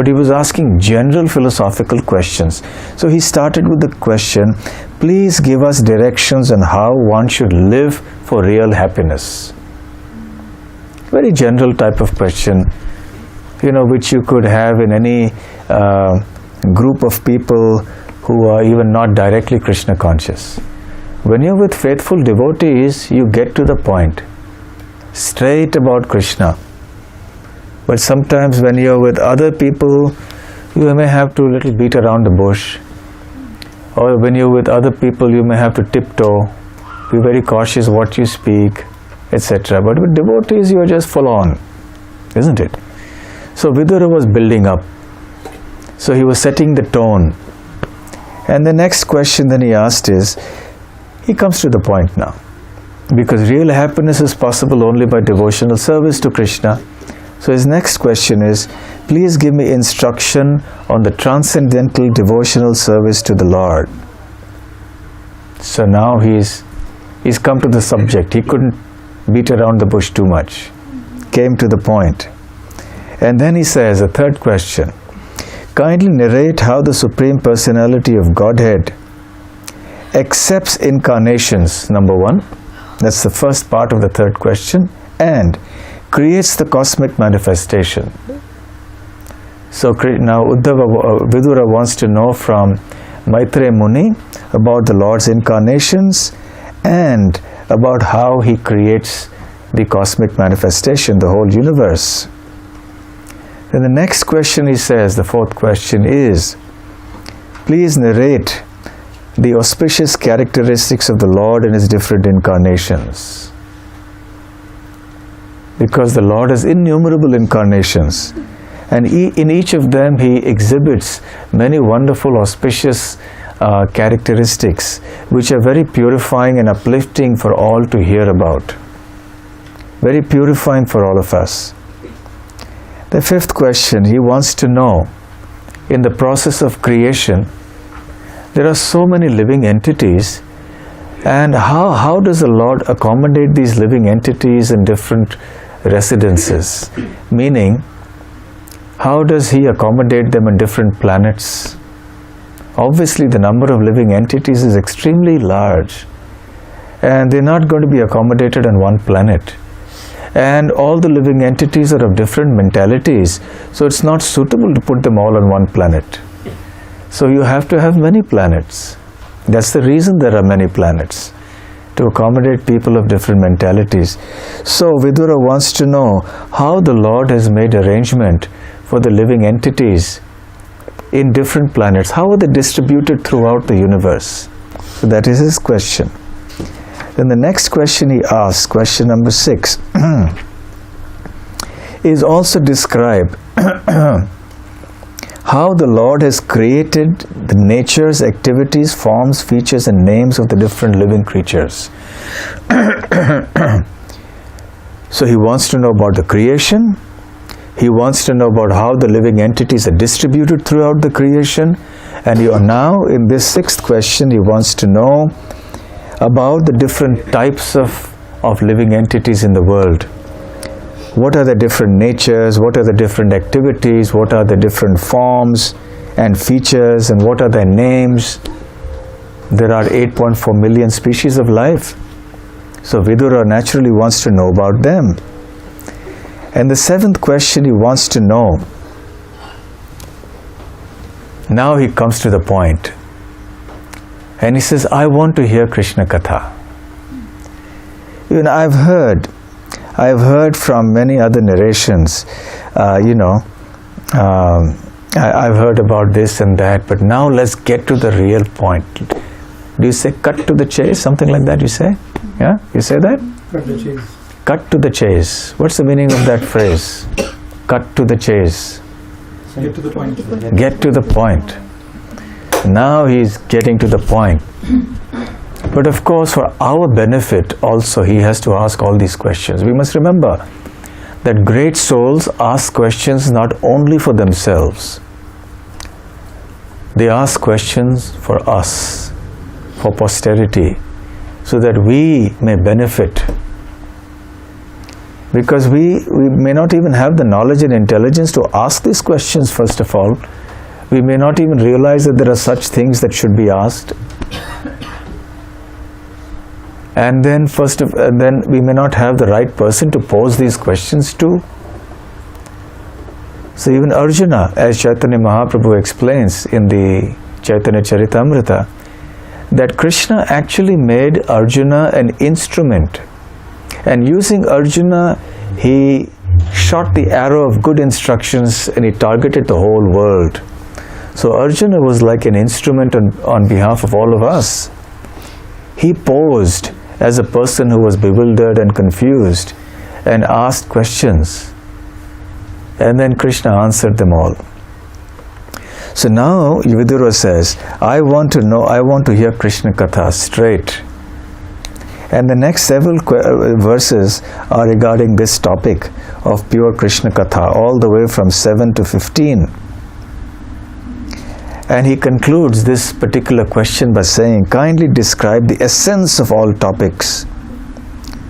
but he was asking general philosophical questions. So he started with the question, please give us directions on how one should live for real happiness. Very general type of question, which you could have in any group of people who are even not directly Krishna conscious. When you're with faithful devotees, you get to the point, straight about Krishna. But sometimes when you're with other people, you may have to little beat around the bush. Or when you're with other people, you may have to tiptoe, be very cautious what you speak, etc. But with devotees, you are just full on, isn't it? So Vidura was building up. So he was setting the tone. And the next question then he asked is, he comes to the point now. Because real happiness is possible only by devotional service to Krishna. So his next question is, please give me instruction on the transcendental devotional service to the Lord. So now he's come to the subject. He couldn't beat around the bush too much. Came to the point. And then he says, a third question, kindly narrate how the Supreme Personality of Godhead accepts incarnations, number one. That's the first part of the third question. And creates the cosmic manifestation. So now Vidura wants to know from Maitreya Muni about the Lord's incarnations and about how he creates the cosmic manifestation, the whole universe. Then the next question he says, the fourth question is, please narrate the auspicious characteristics of the Lord in his different incarnations. Because the Lord has innumerable incarnations, and in each of them he exhibits many wonderful auspicious characteristics which are very purifying and uplifting for all to hear about. Very purifying for all of us. The fifth question, he wants to know, in the process of creation, there are so many living entities, and how does the Lord accommodate these living entities in different residences? Meaning, how does he accommodate them in different planets? Obviously, the number of living entities is extremely large, and they're not going to be accommodated on one planet. And all the living entities are of different mentalities, so it's not suitable to put them all on one planet. So you have to have many planets. That's the reason there are many planets, to accommodate people of different mentalities. So Vidura wants to know how the Lord has made arrangement for the living entities in different planets. How are they distributed throughout the universe? So that is his question. Then the next question he asks, question number 6, is also describe how the Lord has created the natures, activities, forms, features and names of the different living creatures. So he wants to know about the creation. He wants to know about how the living entities are distributed throughout the creation. And now in this 6th question, he wants to know about the different types of living entities in the world. What are the different natures, what are the different activities, what are the different forms and features, and what are their names? There are 8.4 million species of life. So Vidura naturally wants to know about them. And the 7th question he wants to know. Now he comes to the point. And he says, I want to hear Krishna Katha. I've heard from many other narrations, I've heard about this and that, but now let's get to the real point. Do you say cut to the chase? Something like that you say? Yeah? You say that? Cut to the chase. Cut to the chase. What's the meaning of that phrase? Cut to the chase. Get to the point. Get to the point. Now he's getting to the point. But of course, for our benefit also, he has to ask all these questions. We must remember that great souls ask questions not only for themselves. They ask questions for us, for posterity, so that we may benefit. Because we may not even have the knowledge and intelligence to ask these questions first of all. We may not even realize that there are such things that should be asked. And then then we may not have the right person to pose these questions to. So even Arjuna, as Chaitanya Mahaprabhu explains in the Chaitanya Charitamrita, that Krishna actually made Arjuna an instrument. And using Arjuna, he shot the arrow of good instructions and he targeted the whole world. So Arjuna was like an instrument on behalf of all of us. He posed as a person who was bewildered and confused and asked questions. And then Krishna answered them all. So now Vidura says, I want to hear Krishna Katha straight. And the next several verses are regarding this topic of pure Krishna Katha, all the way from 7 to 15. And he concludes this particular question by saying, kindly describe the essence of all topics,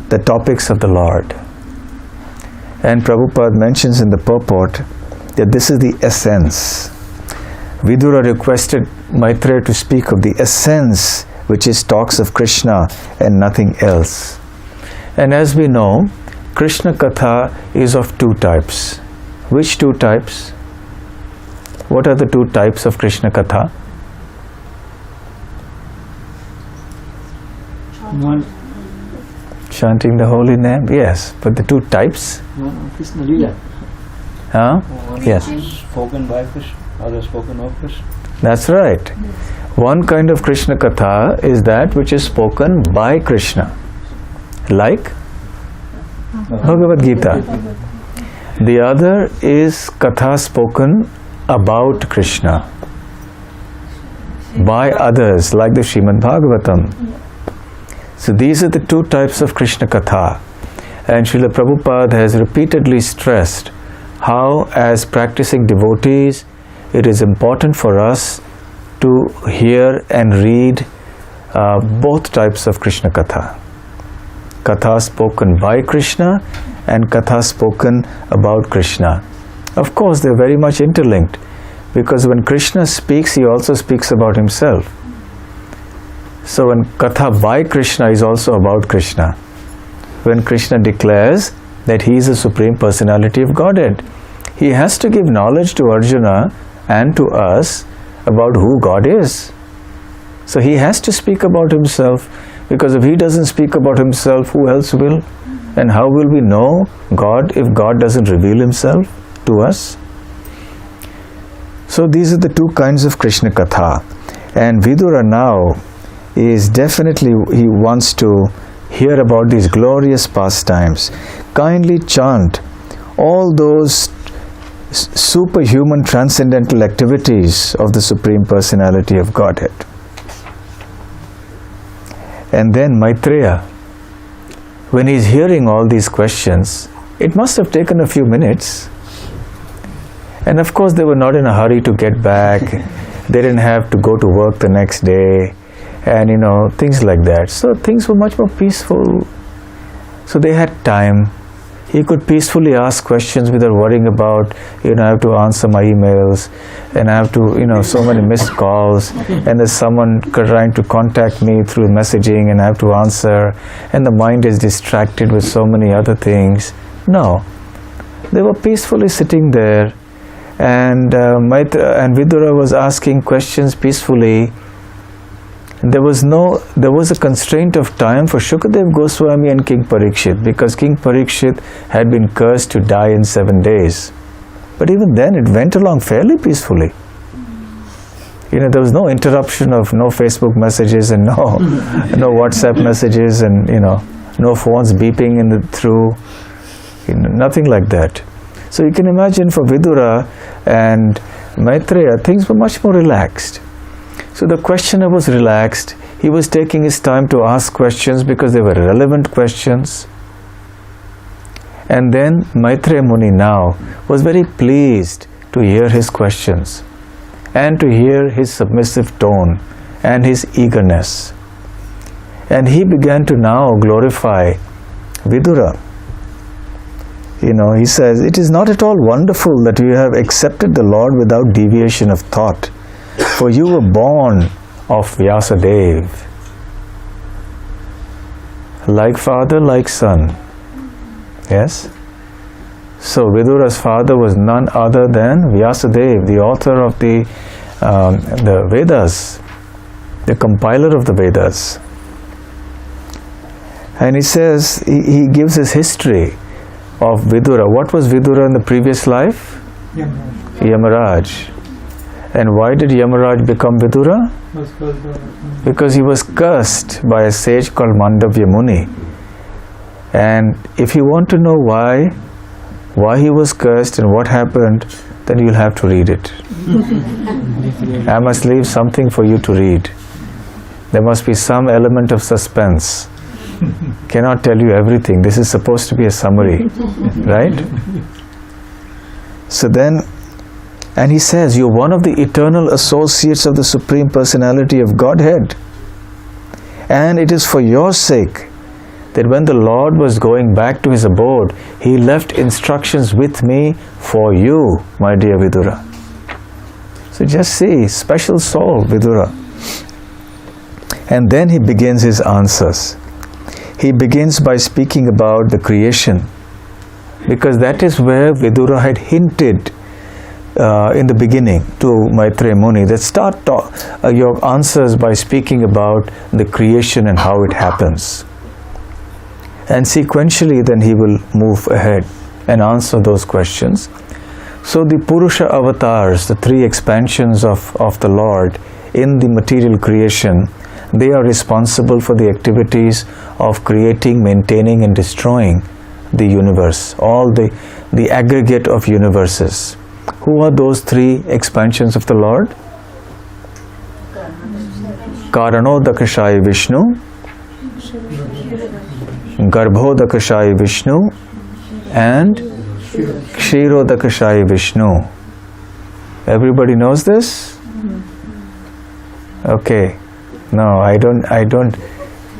the topics of the Lord. And Prabhupada mentions in the purport that this is the essence. Vidura requested Maitreya to speak of the essence, which is talks of Krishna and nothing else. And as we know, Krishna Katha is of two types. Which two types? What are the two types of Krishna Katha? One. Chanting the holy name? Yes. But the two types? Krishna Lila. Huh? One Yes. is spoken by Krishna, other spoken of Krishna. That's right. One kind of Krishna Katha is that which is spoken by Krishna. Like Bhagavad Gita. The other is Katha spoken about Krishna by others, like the Srimad Bhagavatam. So these are the two types of Krishna Katha. And Srila Prabhupada has repeatedly stressed how, as practicing devotees, it is important for us to hear and read both types of Krishna Katha. Katha spoken by Krishna and Katha spoken about Krishna. Of course, they are very much interlinked, because when Krishna speaks, he also speaks about himself. So when Katha by Krishna is also about Krishna. When Krishna declares that he is the Supreme Personality of Godhead, he has to give knowledge to Arjuna and to us about who God is. So he has to speak about himself, because if he doesn't speak about himself, who else will? And how will we know God if God doesn't reveal himself to us? So these are the two kinds of Krishna Katha. And Vidura now is definitely, he wants to hear about these glorious pastimes. Kindly chant all those superhuman transcendental activities of the Supreme Personality of Godhead. And then Maitreya, when he's hearing all these questions, it must have taken a few minutes. And of course they were not in a hurry to get back. They didn't have to go to work the next day and things like that. So things were much more peaceful. So they had time. He could peacefully ask questions without worrying about, I have to answer my emails and I have to, so many missed calls, and there's someone trying to contact me through messaging and I have to answer, and the mind is distracted with so many other things. No. They were peacefully sitting there, and Vidura was asking questions peacefully. There was a constraint of time for Shukadev Goswami and King Parikshit, because King Parikshit had been cursed to die in 7 days. But even then it went along fairly peacefully. There was no interruption of no Facebook messages and no WhatsApp messages and no phones beeping through, nothing like that. So you can imagine for Vidura and Maitreya, things were much more relaxed. So the questioner was relaxed. He was taking his time to ask questions because they were relevant questions. And then Maitreya Muni now was very pleased to hear his questions and to hear his submissive tone and his eagerness. And he began to now glorify Vidura. he says, it is not at all wonderful that you have accepted the Lord without deviation of thought, for you were born of Vyasadeva. Like father, like son. Yes? So Vidura's father was none other than Vyasadeva, the author of the Vedas, the compiler of the Vedas. And he says, he gives his history of Vidura. What was Vidura in the previous life? Yamaraj. And why did Yamaraj become Vidura? Because he was cursed by a sage called Mandavya Muni. And if you want to know why he was cursed and what happened, then you'll have to read it. I must leave something for you to read. There must be some element of suspense. Cannot tell you everything. This is supposed to be a summary, right? So then, and he says, you're one of the eternal associates of the Supreme Personality of Godhead. And it is for your sake that when the Lord was going back to his abode, he left instructions with me for you, my dear Vidura. So just see, special soul, Vidura. And then he begins his answers. He begins by speaking about the creation, because that is where Vidura had hinted in the beginning to Maitreya Muni, that start your answers by speaking about the creation and how it happens. And sequentially then he will move ahead and answer those questions. So the Purusha avatars, the three expansions of the Lord in the material creation, they are responsible for the activities of creating, maintaining and destroying the universe, all the aggregate of universes. Who are those three expansions of the Lord? Karanodakashayi Vishnu, Garbhodakashayi Vishnu and Kshirodakashayi Vishnu. Everybody knows this? Okay. No, I don't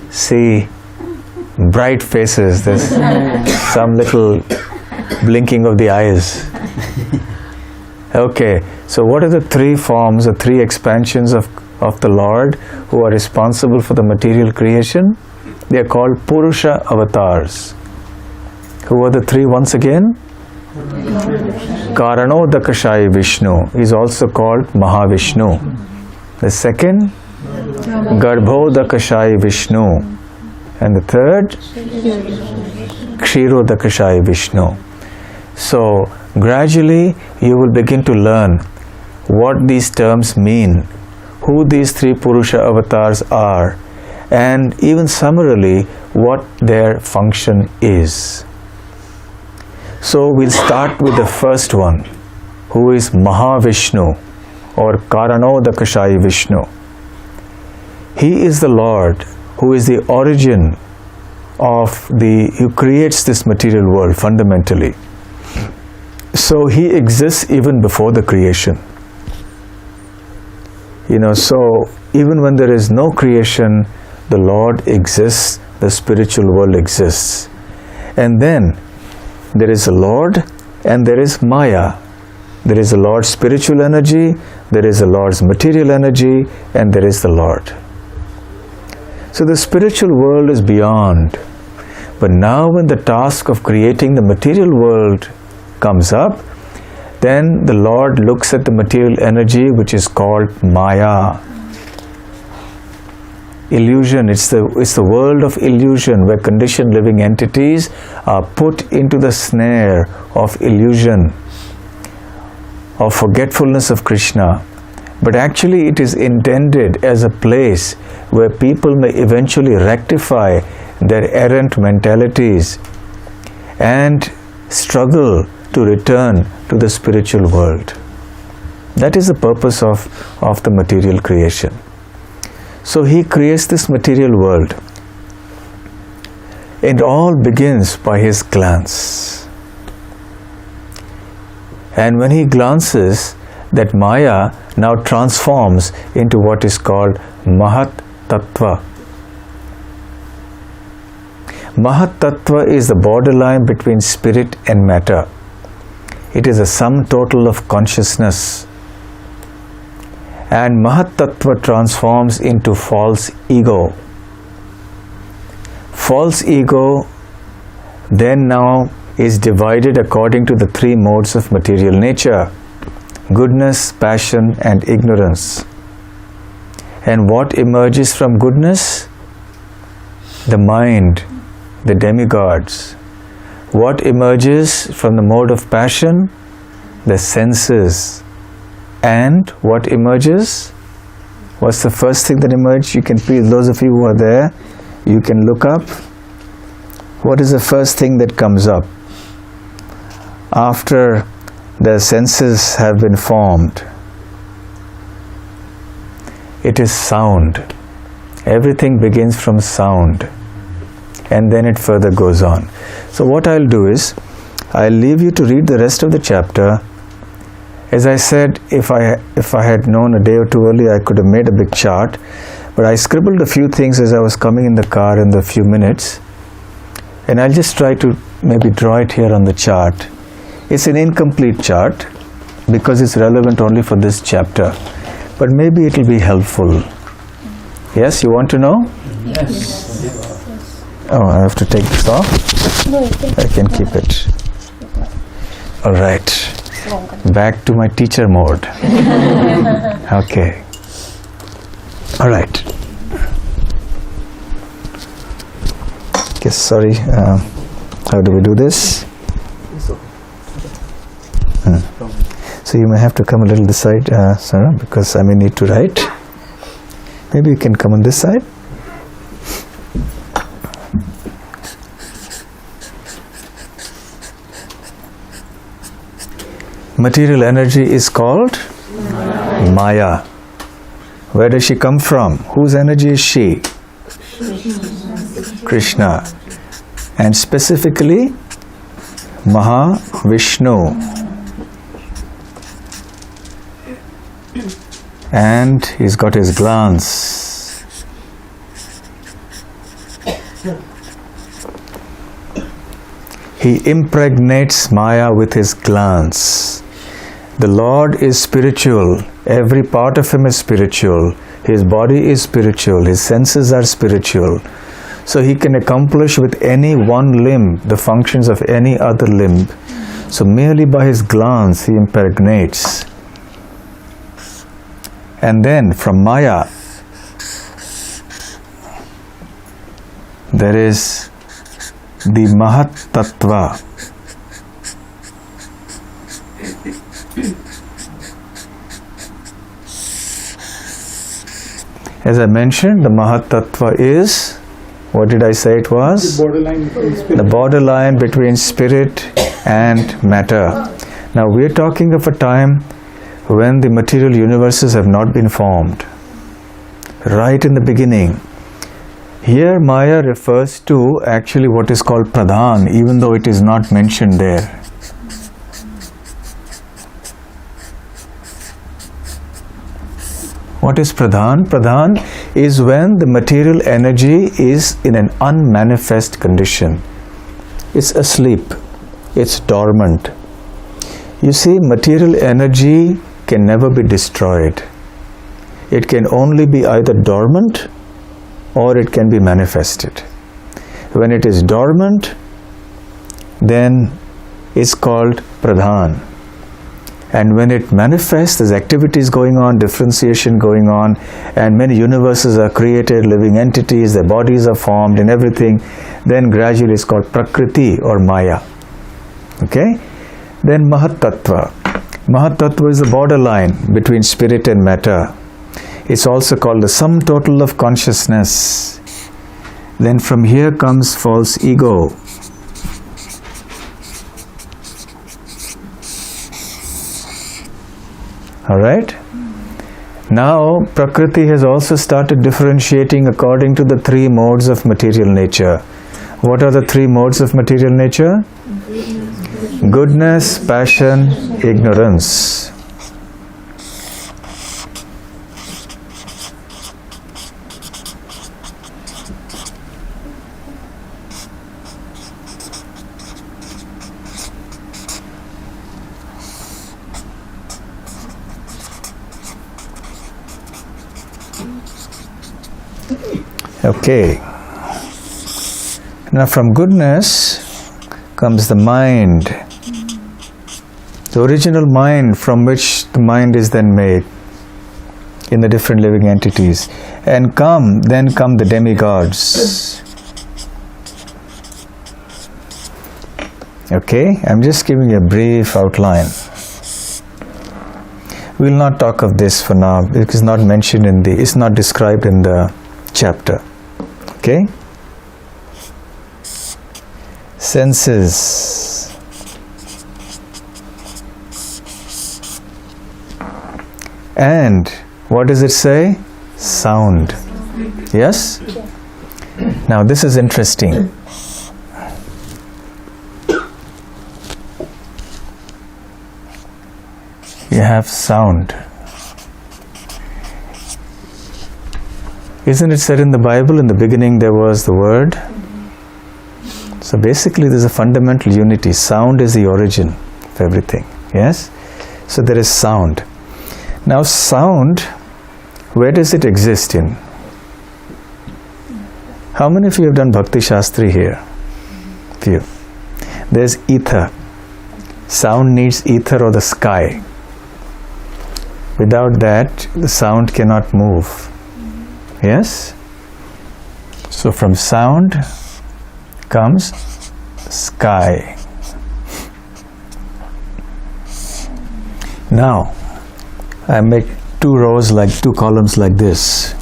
see bright faces. There's some little blinking of the eyes. Okay, so what are the three forms, the three expansions of the Lord who are responsible for the material creation? They are called Purusha avatars. Who are the three once again? Karanodakashayi Vishnu is also called Maha Vishnu. The second, Garbhodakashayi Vishnu, and the third, Kshirodakashayi Vishnu. So gradually you will begin to learn what these terms mean, who these three Purusha avatars are, and even summarily what their function is. So we'll start with the first one, who is Maha Vishnu or Karanodakashayi Vishnu. He is the Lord who is the origin of who creates this material world fundamentally. So he exists even before the creation. So even when there is no creation, the Lord exists, the spiritual world exists. And then there is a Lord and there is Maya. There is a Lord's spiritual energy, there is a Lord's material energy, and there is the Lord. So the spiritual world is beyond. But now when the task of creating the material world comes up, then the Lord looks at the material energy which is called Maya. Illusion, it's the world of illusion where conditioned living entities are put into the snare of illusion, of forgetfulness of Krishna. But actually it is intended as a place where people may eventually rectify their errant mentalities and struggle to return to the spiritual world. That is the purpose of the material creation. So he creates this material world. It all begins by his glance. And when he glances, that Maya now transforms into what is called Mahat Tattva. Mahat Tattva is the borderline between spirit and matter. It is a sum total of consciousness. And Mahat Tattva transforms into false ego. False ego then now is divided according to the three modes of material nature: goodness, passion, and ignorance. And what emerges from goodness? The mind, the demigods. What emerges from the mode of passion? The senses. And what emerges? What's the first thing that emerged? You can please, those of you who are there, you can look up. What is the first thing that comes up after the senses have been formed? It is sound. Everything begins from sound, and then it further goes on. So what I'll do is, I'll leave you to read the rest of the chapter. As I said, if I had known a day or two earlier, I could have made a big chart, but I scribbled a few things as I was coming in the car in the few minutes, and I'll just try to maybe draw it here on the chart. It's an incomplete chart because it's relevant only for this chapter, but maybe it will be helpful. Yes, you want to know? Yes. Oh, I have to take this off? No, you can. I can keep it. All right. Back to my teacher mode. Okay. All right. Yes, sorry. How do we do this? So you may have to come a little this side, Sarah, because I may need to write. Maybe you can come on this side. Material energy is called Maya. Where does she come from? Whose energy is she? Krishna. And specifically, Maha Vishnu. And he's got his glance. He impregnates Maya with his glance. The Lord is spiritual. Every part of him is spiritual. His body is spiritual. His senses are spiritual. So he can accomplish with any one limb the functions of any other limb. So merely by his glance he impregnates. And then from Maya, there is the Mahat Tattva. As I mentioned, the Mahat Tattva is, what did I say it was? The borderline between spirit. The borderline between spirit and matter. Now we are talking of a time when the material universes have not been formed. Right in the beginning. Here Maya refers to actually what is called Pradhan, even though it is not mentioned there. What is Pradhan? Pradhan is when the material energy is in an unmanifest condition. It's asleep. It's dormant. You see, material energy can never be destroyed. It can only be either dormant or it can be manifested. When it is dormant, then it's called Pradhan. And when it manifests, there's activities going on, differentiation going on, and many universes are created, living entities, their bodies are formed and everything, then gradually it's called Prakriti or Maya. Okay? Then Mahat Tattva. Mahat Tattva is the borderline between spirit and matter. It's also called the sum total of consciousness. Then from here comes false ego. Alright? Now Prakriti has also started differentiating according to the three modes of material nature. What are the three modes of material nature? Goodness, passion, ignorance. Okay. Now from goodness comes the mind. The original mind from which the mind is then made in the different living entities. And then come the demigods. Okay, I'm just giving you a brief outline. We'll not talk of this for now. It is not mentioned it's not described in the chapter. Okay? Senses. And what does it say? Sound. Yes? Now this is interesting. You have sound. Isn't it said in the Bible, in the beginning there was the Word? So basically there's a fundamental unity. Sound is the origin of everything. Yes? So there is sound. Now sound, where does it exist in? How many of you have done Bhakti Shastri here? Few. There's ether. Sound needs ether or the sky. Without that, the sound cannot move. Yes? So from sound comes sky. Now, I make two columns like this.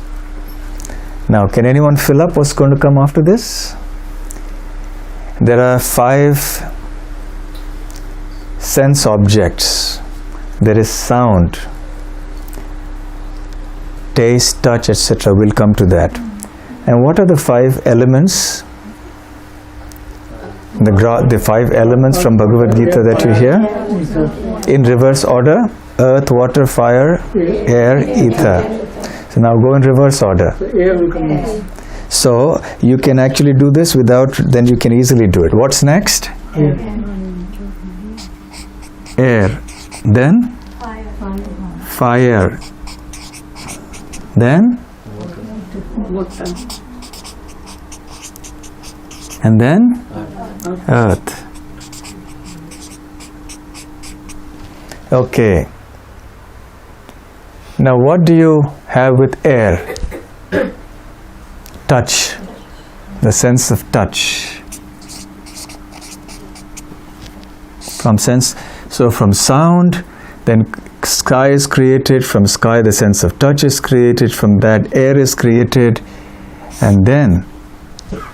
Now, can anyone fill up what's going to come after this? There are 5 sense objects. There is sound, taste, touch, etc. We'll come to that. And what are the 5 elements? The 5 elements from Bhagavad Gita that you hear? In reverse order: earth, water, fire, air, ether. So now go in reverse order. Air will come next. So you can actually do this then you can easily do it. What's next? Air. Then? Fire. Then? Water. And then? Earth. Okay. Now what do you have with air? Touch. The sense of touch. So from sound, then sky is created. From sky, the sense of touch is created. From that, air is created. And then,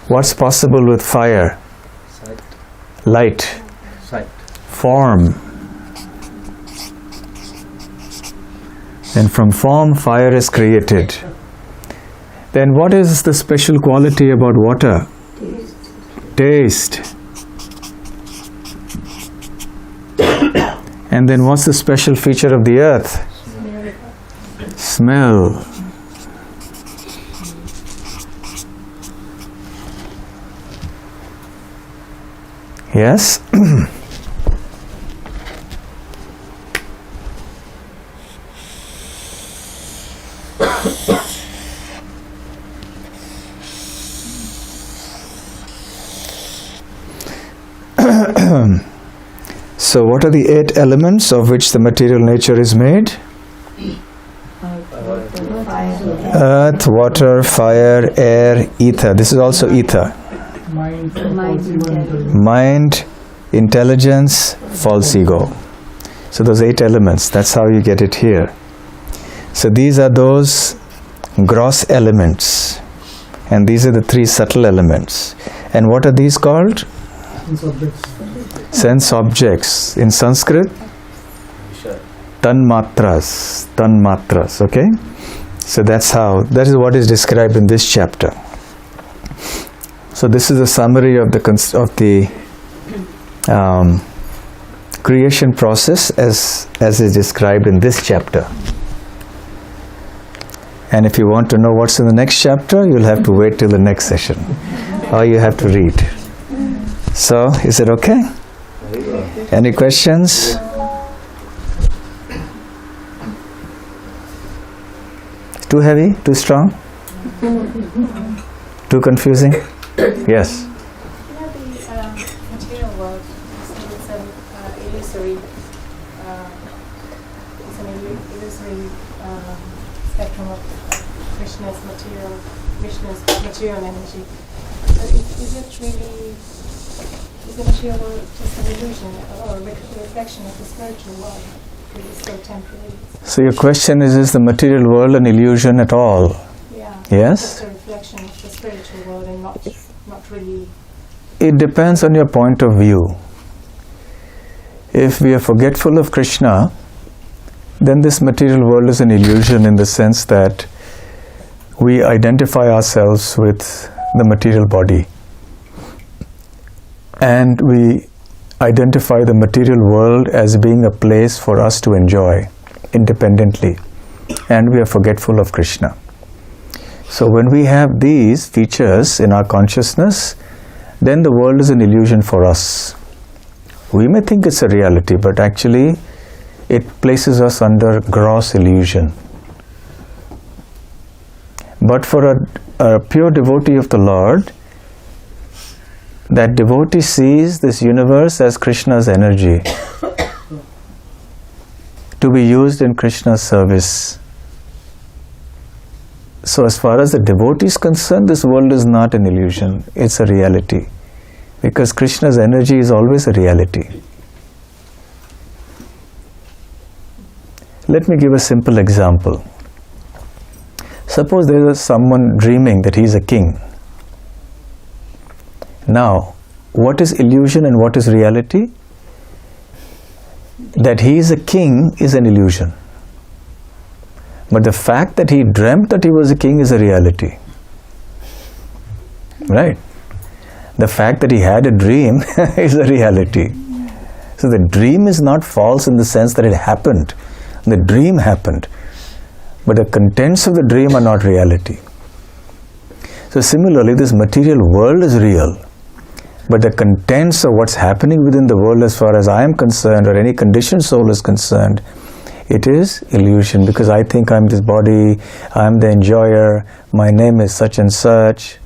what's possible with fire? Sight. Light. Sight. Form. Then from form, fire is created. Then what is the special quality about water? Taste. And then what's the special feature of the earth? Smell. Yes? So what are the 8 elements of which the material nature is made? Earth, water, fire, air, ether. This is also ether. Mind, intelligence, false ego. So those 8 elements, that's how you get it here. So these are those gross elements. And these are the 3 subtle elements. And what are these called? Sense objects. In Sanskrit, tanmatras. Tanmatras, okay? So that is what is described in this chapter. So this is a summary of the creation process as is described in this chapter. And if you want to know what's in the next chapter, you'll have to wait till the next session. Or you have to read. So, is it okay? Any questions? Too heavy? Too strong? Too confusing? Yes. You know, the material world, it's an illusory, spectrum of Vishnu's material energy. But is the material world just an illusion or a reflection of the spiritual world? Because it's so temporary. So your question is the material world an illusion at all? Yeah. Yes? Just a reflection of the spiritual world and not really. It depends on your point of view. If we are forgetful of Krishna, then this material world is an illusion in the sense that we identify ourselves with the material body. And we identify the material world as being a place for us to enjoy independently. And we are forgetful of Krishna. So when we have these features in our consciousness, then the world is an illusion for us. We may think it's a reality, but actually it places us under gross illusion. But for a pure devotee of the Lord, that devotee sees this universe as Krishna's energy to be used in Krishna's service. So as far as the devotee is concerned, this world is not an illusion, it's a reality. Because Krishna's energy is always a reality. Let me give a simple example. Suppose there is someone dreaming that he is a king. Now, what is illusion and what is reality? That he is a king is an illusion. But the fact that he dreamt that he was a king is a reality. Right? The fact that he had a dream is a reality. So the dream is not false in the sense that it happened. The dream happened. But the contents of the dream are not reality. So similarly, this material world is real. But the contents of what's happening within the world as far as I am concerned or any conditioned soul is concerned, it is illusion because I think I'm this body, I'm the enjoyer, my name is such and such.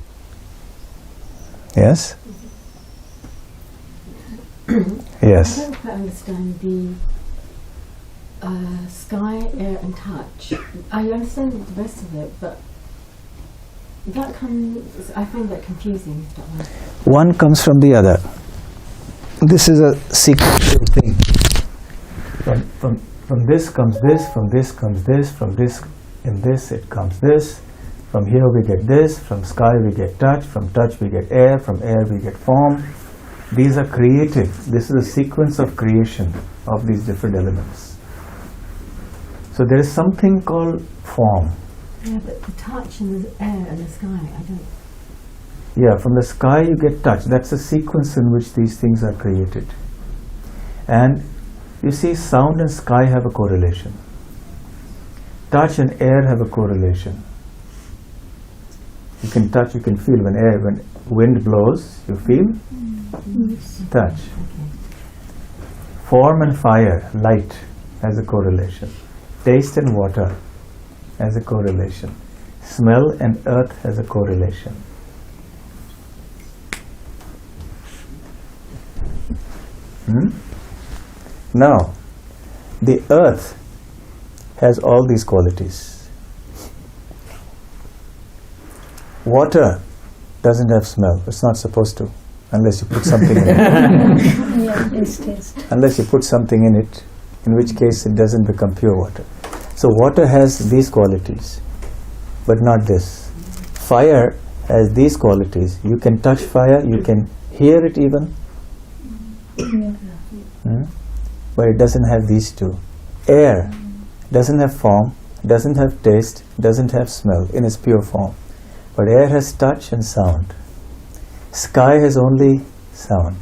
Yes? Yes. I don't quite understand the sky, air and touch. I understand the rest of it, but that I find that confusing. One comes from the other. This is a sequential thing. From this comes this, from this comes this, from this in this it comes this. From here we get this, from sky we get touch, from touch we get air, from air we get form. These are created. This is a sequence of creation of these different elements. So there is something called form. Yeah, but the touch and the air and the sky, I don't... Yeah, from the sky you get touch. That's a sequence in which these things are created. And you see, sound and sky have a correlation. Touch and air have a correlation. You can touch, you can feel when wind blows, you feel? Touch. Okay. Form and fire, light, has a correlation. Taste and water has a correlation. Smell and earth has a correlation. Now, the earth has all these qualities. Water doesn't have smell. It's not supposed to, unless you put something in it. Yeah, taste. Unless you put something in it, in which case it doesn't become pure water. So water has these qualities, but not this. Fire has these qualities. You can touch fire, you can hear it even, but it doesn't have these two. Air doesn't have form, doesn't have taste, doesn't have smell in its pure form. But air has touch and sound. Sky has only sound.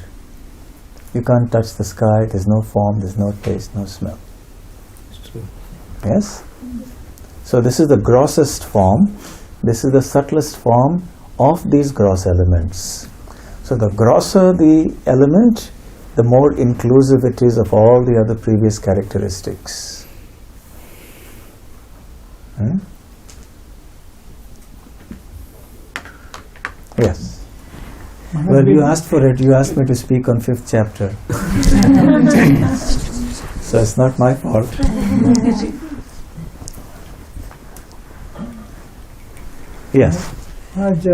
You can't touch the sky, there's no form, there's no taste, no smell. It's true. Yes? So this is the grossest form, this is the subtlest form of these gross elements. So the grosser the element, the more inclusive it is of all the other previous characteristics. Yes. Well, you asked for it. You asked me to speak on 5th chapter. So it's not my fault. Yes. Raj,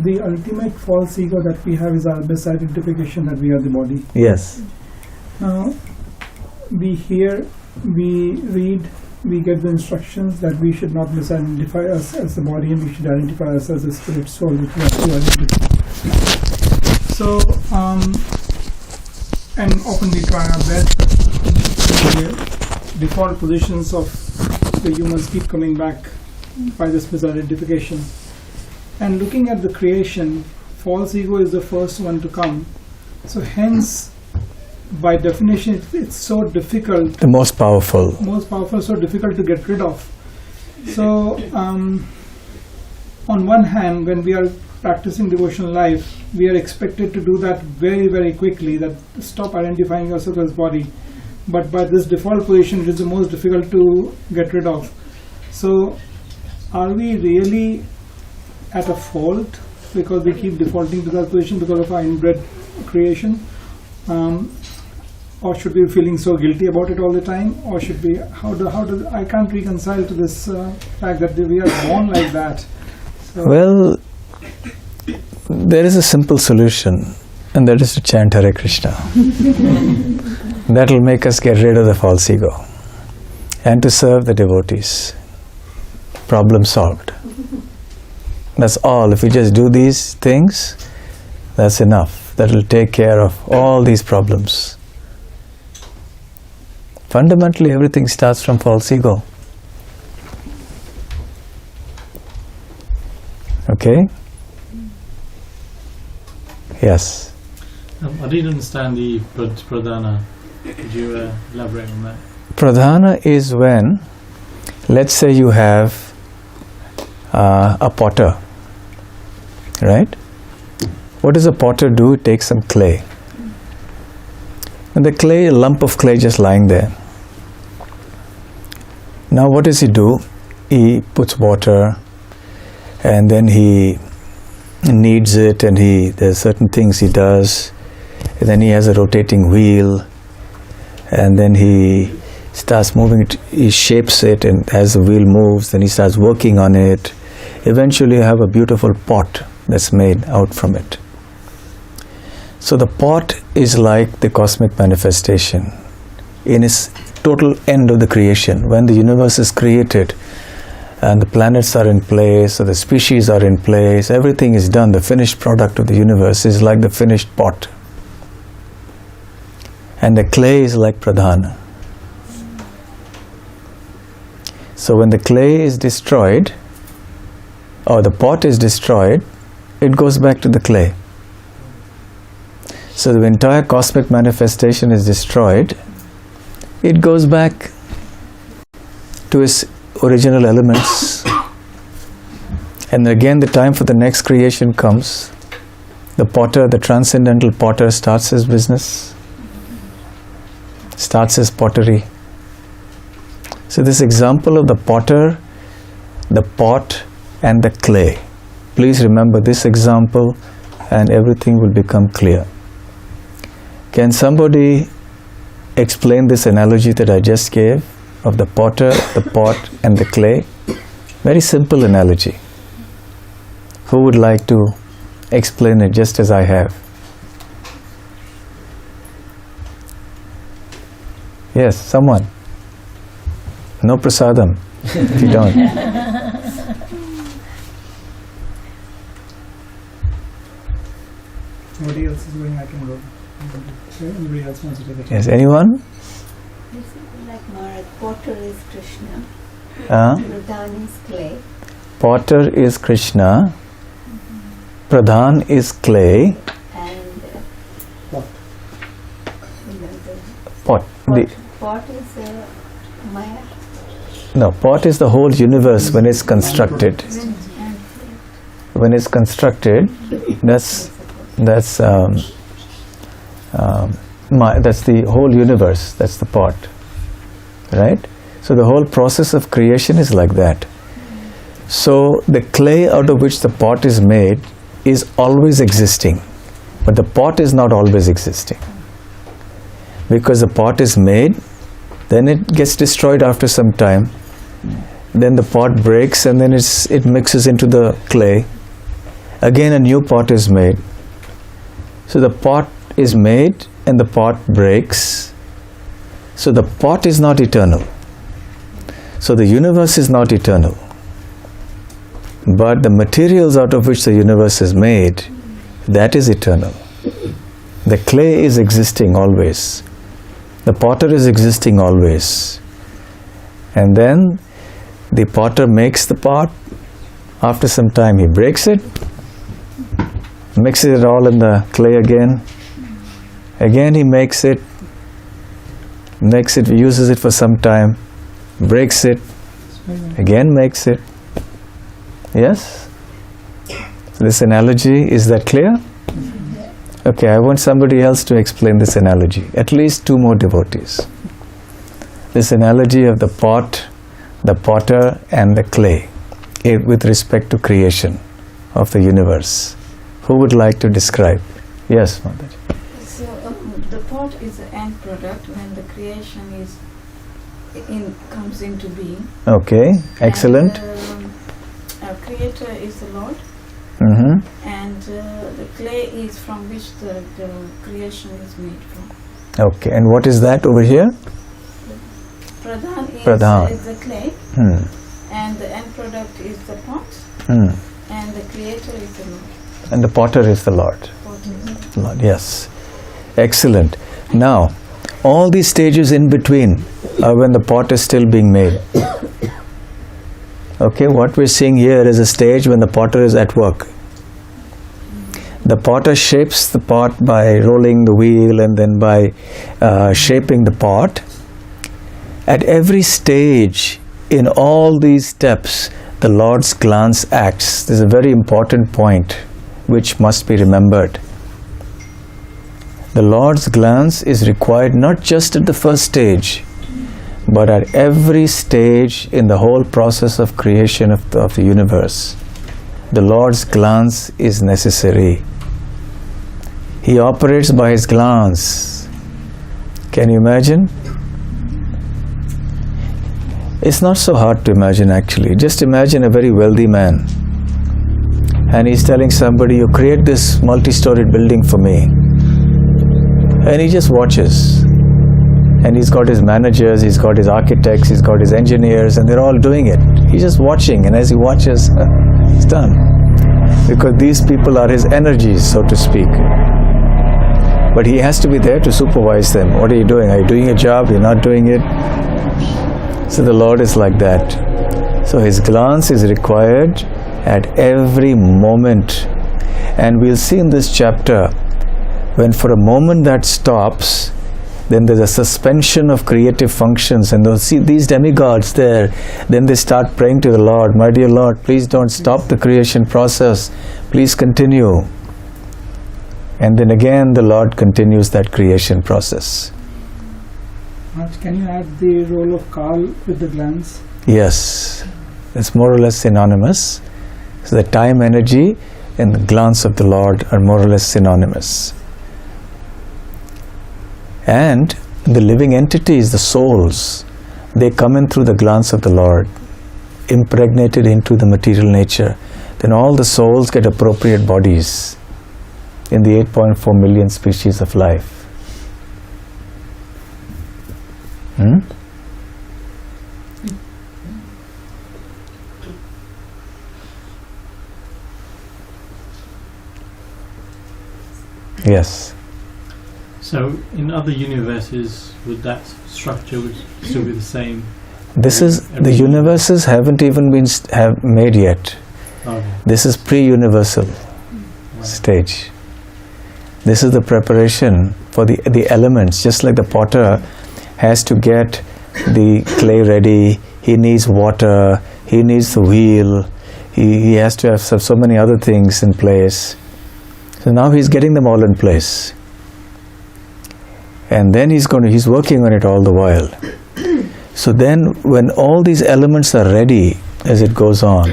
the ultimate false ego that we have is our misidentification that we are the body. Yes. Now, we hear, we read, we get the instructions that we should not misidentify us as the body and we should identify us as a spirit soul, which we have to identify. So, and often we try our best. The default positions of the humans keep coming back by this misidentification. And looking at the creation, false ego is the first one to come. So hence, by definition, it's so difficult. The most powerful. So difficult to get rid of. So, on one hand, when we are practicing devotional life, we are expected to do that very, very quickly, that stop identifying ourselves as body. But by this default position, it is the most difficult to get rid of. So, are we really at a fault because we keep defaulting to that position because of our inbred creation? Or should we be feeling so guilty about it all the time? Or should we, I can't reconcile to this fact that we are born like that. So Well, there is a simple solution, and that is to chant Hare Krishna. That will make us get rid of the false ego and to serve the devotees. Problem solved. That's all. If we just do these things, that's enough. That will take care of all these problems. Fundamentally, everything starts from false ego. Okay? Yes. I didn't understand the Pradhana. Could you elaborate on that? Pradhana is when, let's say you have a potter, right? What does a potter do? It takes some clay. And the clay, a lump of clay just lying there. Now what does he do? He puts water and then he kneads it, and there's certain things he does. And then he has a rotating wheel, and then he starts moving it, he shapes it, and as the wheel moves, then he starts working on it. Eventually you have a beautiful pot that's made out from it. So the pot is like the cosmic manifestation in its total end of the creation. When the universe is created and the planets are in place, or the species are in place, everything is done, the finished product of the universe is like the finished pot. And the clay is like Pradhana. So when the clay is destroyed, or the pot is destroyed, it goes back to the clay. So the entire cosmic manifestation is destroyed, it goes back to its original elements. And again the time for the next creation comes. The potter, the transcendental potter, starts his business, starts his pottery. So this example of the potter, the pot and the clay. Please remember this example and everything will become clear. Can somebody explain this analogy that I just gave of the potter, the pot and the clay? Very simple analogy. Who would like to explain it just as I have? Yes, someone. No prasadam if you don't. nobody else is going, I can go. Anybody else wants to take it? Yes, anyone? Like Maharaj, potter is Krishna, Uh, Pradhan is clay, potter is Krishna, Pradhan is clay, and Pot. the pot. pot is Maya. No, pot is the whole universe when it's constructed. When it's constructed, that's the whole universe. That's the pot, right? So the whole process of creation is like that. So the clay out of which the pot is made is always existing, but the pot is not always existing. Because the pot is made, then it gets destroyed after some time, then the pot breaks and then it mixes into the clay. Again a new pot is made. So the pot is made and the pot breaks. So the pot is not eternal. So the universe is not eternal. But the materials out of which the universe is made, that is eternal. The clay is existing always. The potter is existing always. And then the potter makes the pot. After some time he breaks it, mixes it all in the clay again. Again he makes it, uses it for some time, breaks it, again makes it. Yes? This analogy, is that clear? Okay, I want somebody else to explain this analogy. At least two more devotees. This analogy of the pot, the potter and the clay with respect to creation of the universe. Who would like to describe? Yes, Mataji. So the pot is the end product when the creation comes into being. Okay, excellent. And, creator is the Lord. Mm-hmm. And the clay is from which the creation is made from. Okay, and what is that over here? Pradhan is the clay, and the end product is the pot, and the creator is the Lord. And the potter is the Lord. Lord, yes. Excellent. Now, all these stages in between are when the pot is still being made. Okay, what we're seeing here is a stage when the potter is at work. The potter shapes the pot by rolling the wheel and then by shaping the pot. At every stage, in all these steps, the Lord's glance acts. This is a very important point which must be remembered. The Lord's glance is required not just at the first stage, but at every stage in the whole process of creation of the universe. The Lord's glance is necessary. He operates by His glance. Can you imagine? It's not so hard to imagine actually. Just imagine a very wealthy man and he's telling somebody, you create this multi-storied building for me. And he just watches. And he's got his managers, he's got his architects, he's got his engineers, and they're all doing it. He's just watching, and as he watches, it's done. Because these people are his energies, so to speak. But he has to be there to supervise them. What are you doing? Are you doing a job? You're not doing it? So the Lord is like that. So His glance is required at every moment. And we'll see in this chapter, when for a moment that stops, then there's a suspension of creative functions, and they'll see these demigods there. Then they start praying to the Lord, my dear Lord, please don't stop the creation process. Please continue. And then again the Lord continues that creation process. Maharaj, can you add the role of Kal with the glance? Yes, it's more or less synonymous. So the time energy and the glance of the Lord are more or less synonymous. And the living entities, the souls, they come in through the glance of the Lord, impregnated into the material nature. Then all the souls get appropriate bodies in the 8.4 million species of life. Yes. So, in other universes, would that structure would still be the same? This is, the universes haven't even been made yet. Okay. This is pre-universal stage. This is the preparation for the elements. Just like the potter has to get the clay ready, he needs water, he needs the wheel, he has to have so many other things in place. So now he's getting them all in place. And then he's working on it all the while. So then when all these elements are ready as it goes on,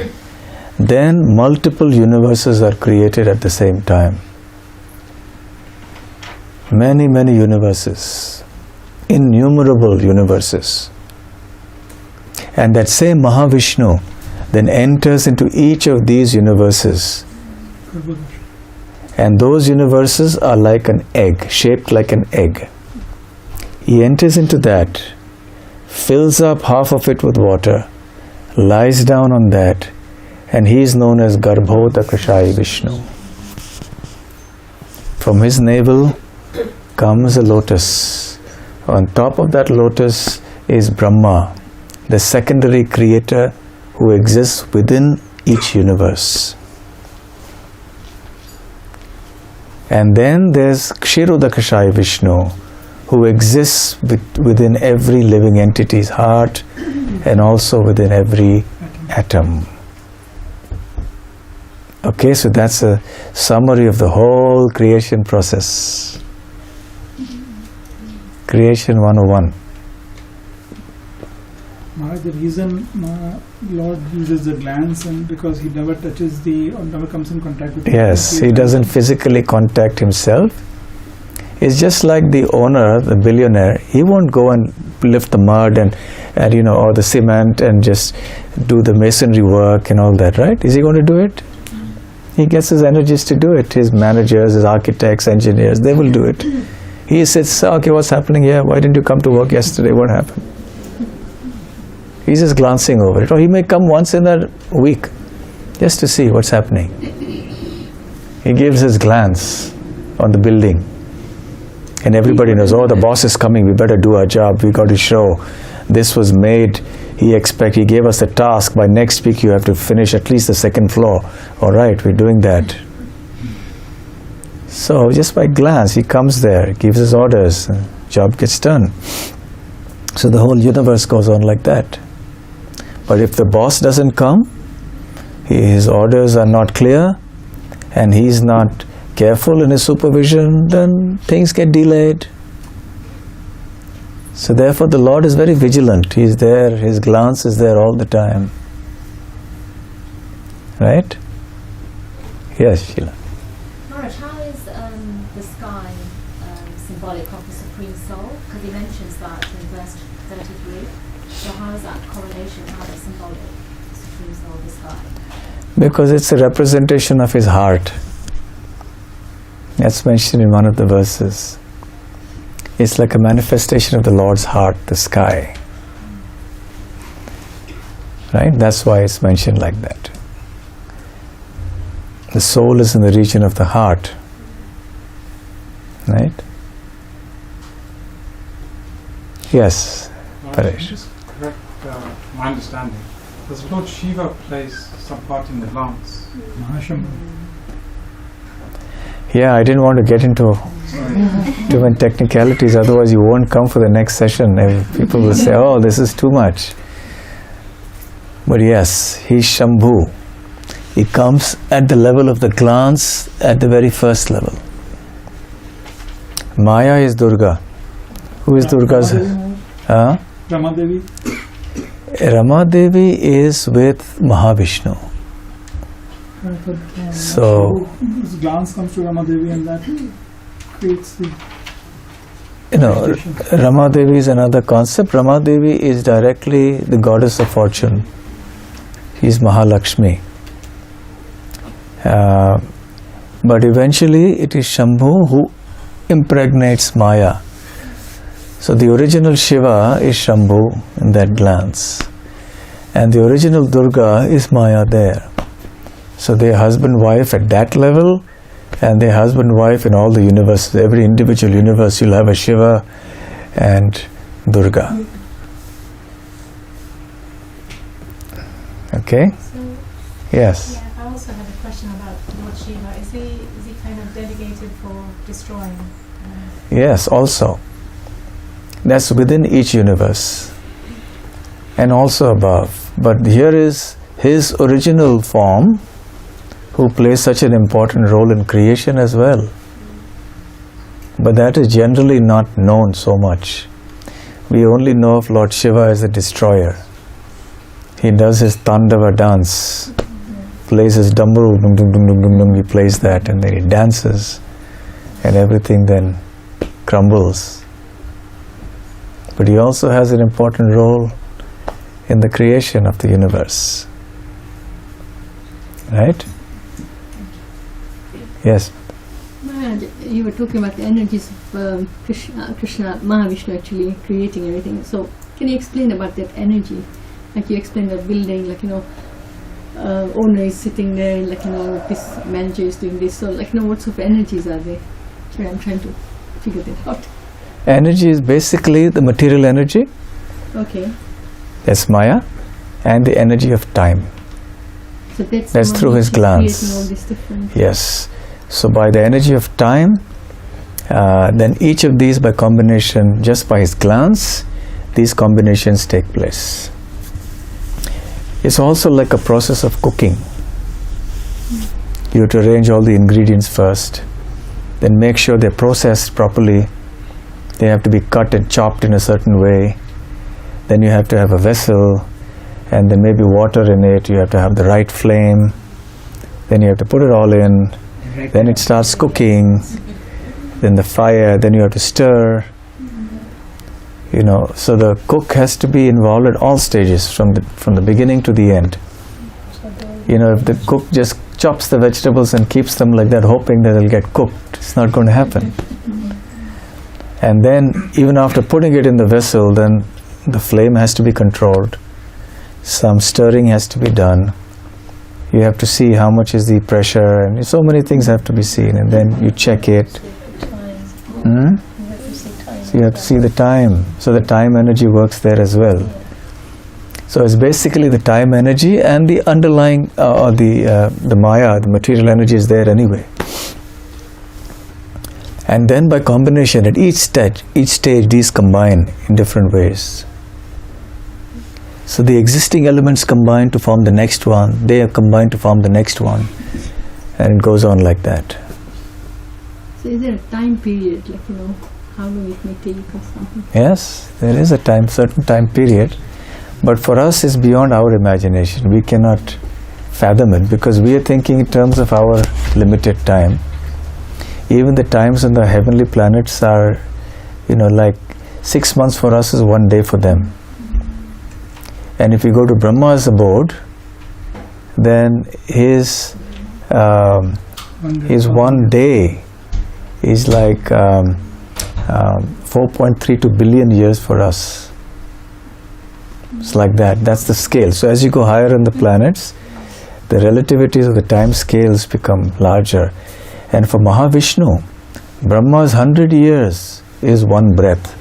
then multiple universes are created at the same time. Many, many universes, innumerable universes. And that same Mahavishnu then enters into each of these universes. And those universes are like an egg, shaped like an egg. He enters into that, fills up half of it with water, lies down on that, and he is known as Garbhodakashayi Vishnu. From his navel comes a lotus. On top of that lotus is Brahma, the secondary creator who exists within each universe. And then there's Kshirodakashayi Vishnu, who exists within every living entity's heart and also within every atom. Okay, so that's a summary of the whole creation process. Creation 101. Maharaj, the reason Lord uses the glance and because he never touches or never comes in contact with Yes, he doesn't physically contact himself. It's just like the owner, the billionaire, he won't go and lift the mud and or the cement and just do the masonry work and all that, right? Is he going to do it? He gets his energies to do it. His managers, his architects, engineers, they will do it. He sits, okay, what's happening here? Why didn't you come to work yesterday? What happened? He's just glancing over it. Or he may come once in a week just to see what's happening. He gives his glance on the building. And everybody knows, oh, the boss is coming, we better do our job, we got to show. This was made, he gave us a task, by next week you have to finish at least the second floor. All right, we're doing that. So just by glance, he comes there, gives his orders, job gets done. So the whole universe goes on like that. But if the boss doesn't come, his orders are not clear, and he's not careful in his supervision, then things get delayed. So therefore the Lord is very vigilant. He is there, his glance is there all the time. Right? Yes, Sheila. Maharaj, how is the sky symbolic of the Supreme Soul? Because he mentions that in verse 33. So how is that correlation, how is symbolic, the Supreme Soul, the sky? Because it's a representation of his heart. That's mentioned in one of the verses. It's like a manifestation of the Lord's heart, the sky. Right? That's why it's mentioned like that. The soul is in the region of the heart. Right? Yes, Paresh. Just correct my understanding. Does Lord Shiva plays some part in the glance? Mahashambhu. Yeah, I didn't want to get into too many technicalities, otherwise you won't come for the next session. And people will say, oh, this is too much. But yes, he's Shambhu. He comes at the level of the glance, at the very first level. Maya is Durga. Who is Durga's? Ramadevi. Ramadevi is with Mahavishnu. So his glance comes to Ramadevi and that creates the... Ramadevi is another concept. Ramadevi is directly the goddess of fortune. She is Mahalakshmi. But eventually it is Shambhu who impregnates Maya. So the original Shiva is Shambhu in that glance. And the original Durga is Maya there. So they're husband-wife at that level, and they're husband-wife in all the universes. Every individual universe you'll have a Shiva and Durga. Okay? So, Yes. yeah, I also have a question about Lord Shiva. Is he kind of dedicated for destroying? Yes, also. That's within each universe. And also above. But here is his original form, who plays such an important role in creation as well. But that is generally not known so much. We only know of Lord Shiva as a destroyer. He does his Tandava dance plays his dumbbell, dum, dum, dum, dum, dum, dum, he plays that, and then he dances, and everything then crumbles. But he also has an important role in the creation of the universe. Right? Yes? Maharaj, you were talking about the energies of Krishna, Maha Vishnu actually creating everything. So, can you explain about that energy? Like you explained the building, like, owner is sitting there, like, this manager is doing this. So, like, what sort of energies are they? Sorry, I'm trying to figure that out. Energy is basically the material energy. Okay. That's Maya, and the energy of time. So that's through his glance. All these different Yes. So by the energy of time, then each of these by combination, just by his glance, these combinations take place. It's also like a process of cooking. You have to arrange all the ingredients first, then make sure they're processed properly. They have to be cut and chopped in a certain way. Then you have to have a vessel, and then maybe water in it. You have to have the right flame. Then you have to put it all in. Then it starts cooking. Then the fire. Then you have to stir. So the cook has to be involved at all stages, from the beginning to the end. If the cook just chops the vegetables and keeps them like that, hoping that they'll get cooked, it's not going to happen. And then, even after putting it in the vessel, then the flame has to be controlled. Some stirring has to be done. You have to see how much is the pressure, and so many things have to be seen, and then you check it. So you have to see the time. So the time energy works there as well. So it's basically the time energy and the underlying, the Maya, the material energy is there anyway. And then by combination, at each stage these combine in different ways. So the existing elements combine to form the next one, they are combined to form the next one, and it goes on like that. So is there a time period, like, how long it may take or something? Yes, there is a certain time period, but for us it's beyond our imagination. We cannot fathom it because we are thinking in terms of our limited time. Even the times on the heavenly planets are, like 6 months for us is 1 day for them. And if you go to Brahma's abode, then his 1 day is like 4.32 billion years for us. It's like that. That's the scale. So as you go higher on the planets, the relativities of the time scales become larger. And for Mahavishnu, Brahma's 100 years is 1 breath.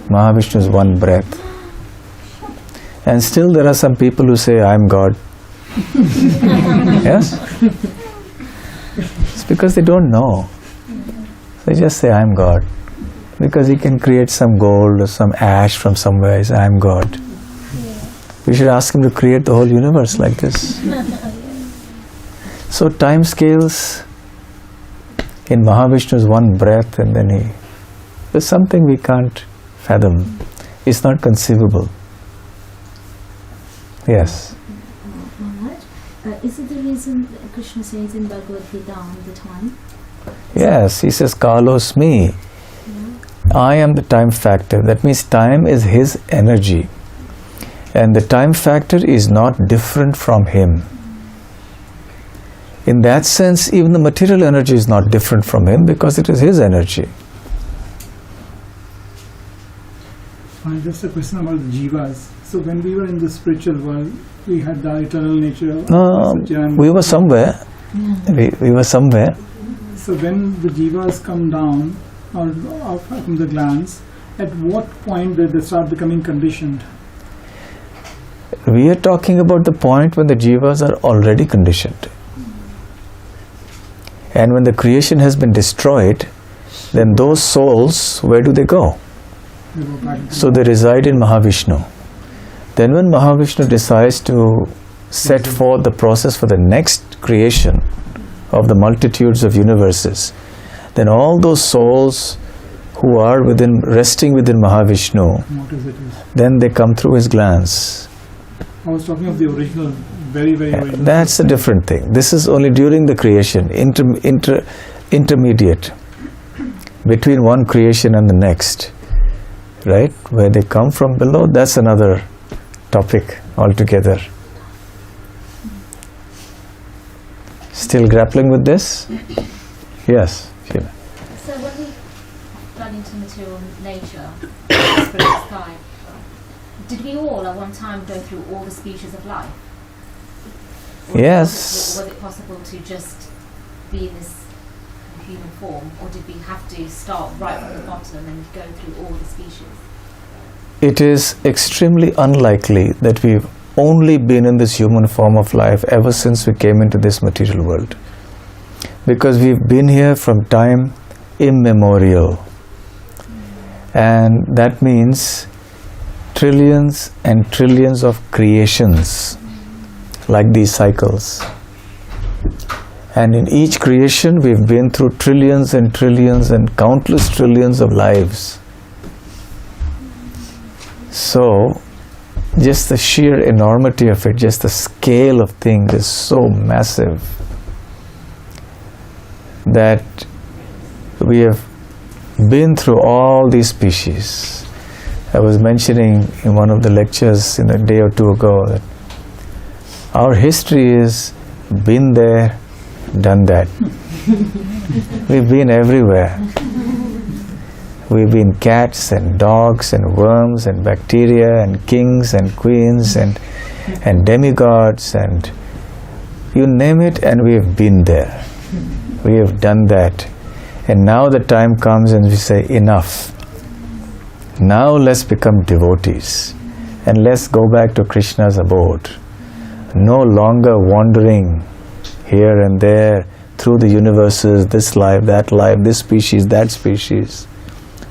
Mahavishnu is 1 breath. And still there are some people who say, I am God. Yes? It's because they don't know. They just say, I am God. Because he can create some gold or some ash from somewhere. He says, I am God. We should ask him to create the whole universe like this. So time scales in Mahavishnu is 1 breath, and then there's something we can't fathom. It's not conceivable. Yes. Is it the reason Krishna says in Bhagavad Gita on the time? Yes, he says, Kalosmi. I am the time factor. That means time is his energy. And the time factor is not different from him. In that sense, even the material energy is not different from him because it is his energy. Just a question about the jivas. So when we were in the spiritual world, we had the eternal nature. We were somewhere. We were somewhere. So when the jivas come down or from the glands, at what point did they start becoming conditioned? We are talking about the point when the jivas are already conditioned. And when the creation has been destroyed, then those souls, where do they go? So they reside in Mahavishnu. Then when Mahavishnu decides to set forth the process for the next creation of the multitudes of universes, then all those souls who are resting within Mahavishnu, then they come through his glance. I was talking of the original very, very original. That's a different thing. This is only during the creation, intermediate, between one creation and the next, right? Where they come from below, that's another topic altogether. Still grappling with this? Yes, Sheila. So when we got into material nature, spirit of sky, did we all at one time go through all the species of life? Or Yes. Was it possible to just be in this human form, or did we have to start right from the bottom and go through all the species? It is extremely unlikely that we've only been in this human form of life ever since we came into this material world. Because we've been here from time immemorial. And that means trillions and trillions of creations, like these cycles. And in each creation we've been through trillions and trillions and countless trillions of lives. So, just the sheer enormity of it, just the scale of things is so massive that we have been through all these species. I was mentioning in one of the lectures in a day or two ago that our history is been there, done that. We've been everywhere. We've been cats and dogs and worms and bacteria and kings and queens and demigods and you name it, and we have been there. We have done that. And now the time comes and we say, enough. Now let's become devotees and let's go back to Krishna's abode. No longer wandering here and there through the universes, this life, this species, that species.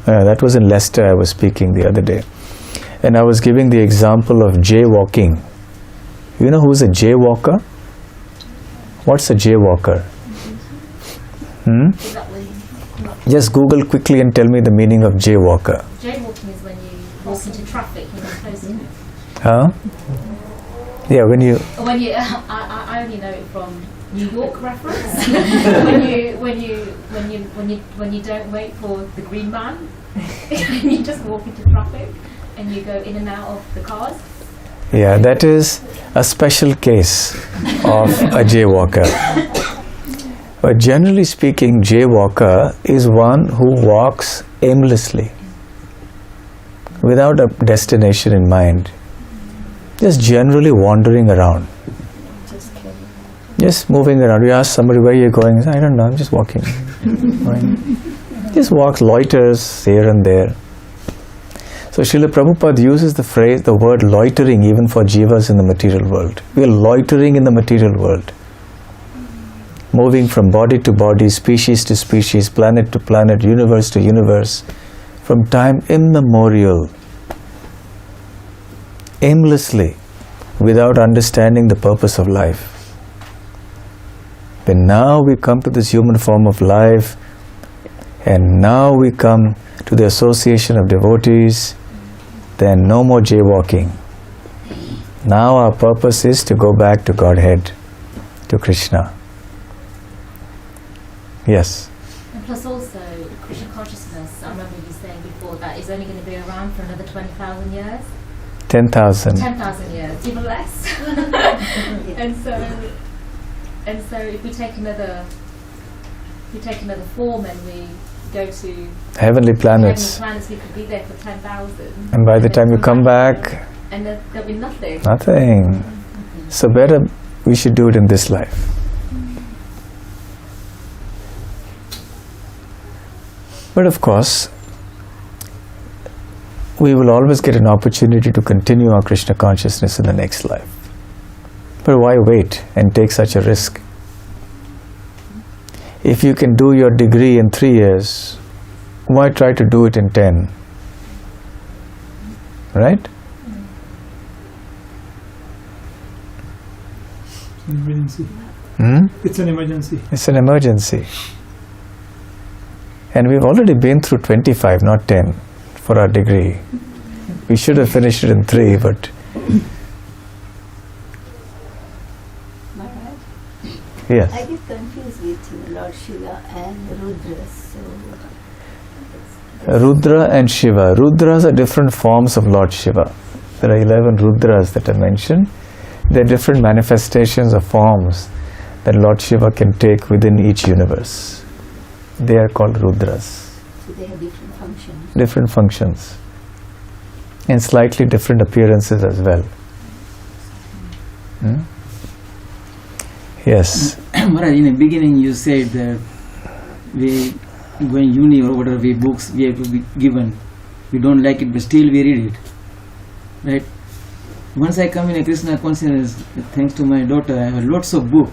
That was in Leicester I was speaking the other day. And I was giving the example of jaywalking. You know who's a jaywalker? What's a jaywalker? Just Google quickly and tell me the meaning of jaywalker. Jaywalking is when you walk into traffic, you're not supposed to. Huh? Yeah, when you... I only know it from New York reference. when you don't wait for the green man, and you just walk into traffic, and you go in and out of the cars. Yeah, that is a special case of a jaywalker. But generally speaking, jaywalker is one who walks aimlessly, without a destination in mind, just generally wandering around. Just moving around. You ask somebody where you're going, I don't know, I'm just walking. Just walks, loiters here and there. So Srila Prabhupada uses the word loitering even for jivas in the material world. We are loitering in the material world. Moving from body to body, species to species, planet to planet, universe to universe, from time immemorial, aimlessly, without understanding the purpose of life. But now we come to this human form of life, and now we come to the association of devotees, then no more jaywalking. Now our purpose is to go back to Godhead, to Krishna. Yes? And plus also, Krishna consciousness, I remember you saying before, that is only going to be around for another 20,000 years? 10,000. 10,000 years, even less. And so if we take another form and we go to heavenly planets, we could be there for 10,000. And by the time you come back, and there'll be nothing. Nothing. So better we should do it in this life. But of course, we will always get an opportunity to continue our Krishna consciousness in the next life. But why wait and take such a risk? If you can do your degree in 3 years, why try to do it in 10? Right? It's an emergency. It's an emergency. It's an emergency. And we've already been through 25, not 10, for our degree. We should have finished it in 3, but Yes. I get confused with Lord Shiva and Rudra. Rudra and Shiva. Rudras are different forms of Lord Shiva. There are 11 Rudras that I mentioned. They are different manifestations of forms that Lord Shiva can take within each universe. They are called Rudras. So they have different functions. Different functions. And slightly different appearances as well. Hmm? Yes. Maharaj, in the beginning you said that we going uni or whatever we books we have to be given. We don't like it but still we read it. Right? Once I come in a Krishna consciousness, thanks to my daughter, I have lots of book.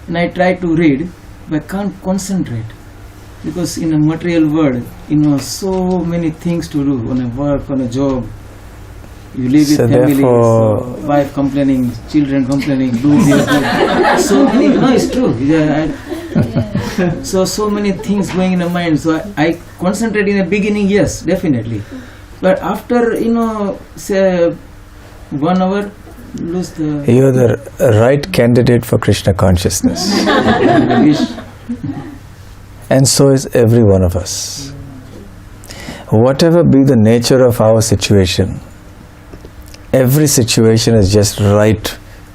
And I try to read but can't concentrate. Because in a material world, so many things to do on a work, on a job. You live with family, so wife complaining, children complaining, do this. So many, it's true. So many things going in the mind. So I concentrate in the beginning, yes, definitely. But after, say 1 hour, lose the... You're the right candidate for Krishna consciousness. And so is every one of us. Whatever be the nature of our situation, every situation is just right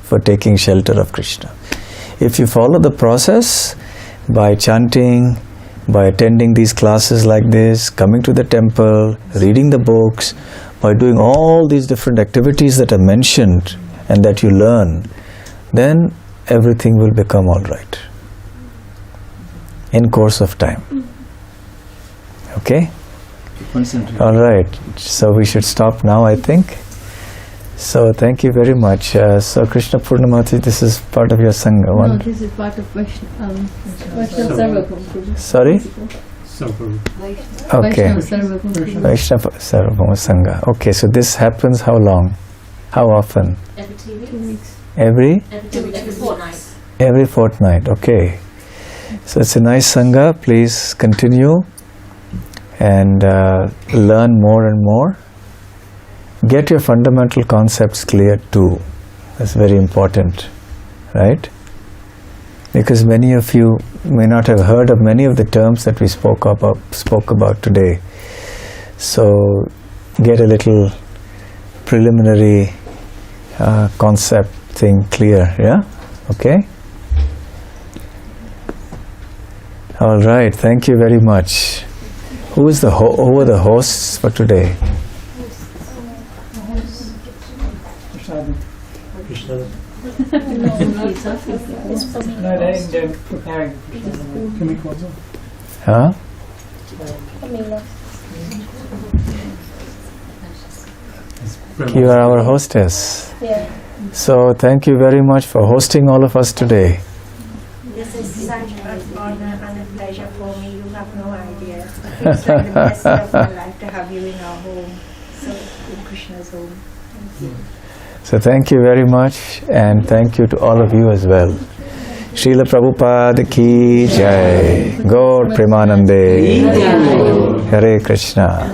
for taking shelter of Krishna. If you follow the process by chanting, by attending these classes like this, coming to the temple, reading the books, by doing all these different activities that are mentioned and that you learn, then everything will become all right in course of time. Okay? All right. So we should stop now, I think. So thank you very much. So Krishna Purnamati, this is part of your Sangha. No, this is part of Vaishnava Sarvabhauma. Sorry? Okay. Vaishnava Sarvabhauma Sangha. Okay, so this happens how long? How often? Every 2 weeks. Every? Every fortnight. Every fortnight, okay. So it's a nice Sangha. Please continue and learn more and more. Get your fundamental concepts clear too. That's very important, right? Because many of you may not have heard of many of the terms that we spoke about today. So get a little preliminary concept thing clear, yeah? Okay? All right, thank you very much. Who is who are the hosts for today? Huh? You are our hostess. Yeah. So thank you very much for hosting all of us today. This is such an honor and a pleasure for me. You have no idea. It's like the best day of my life to have you in our home. So in Krishna's home. Thank you. So thank you very much, and thank you to all of you as well. Srila Prabhupada ki jai. Gaur Premanande. Hare Krishna.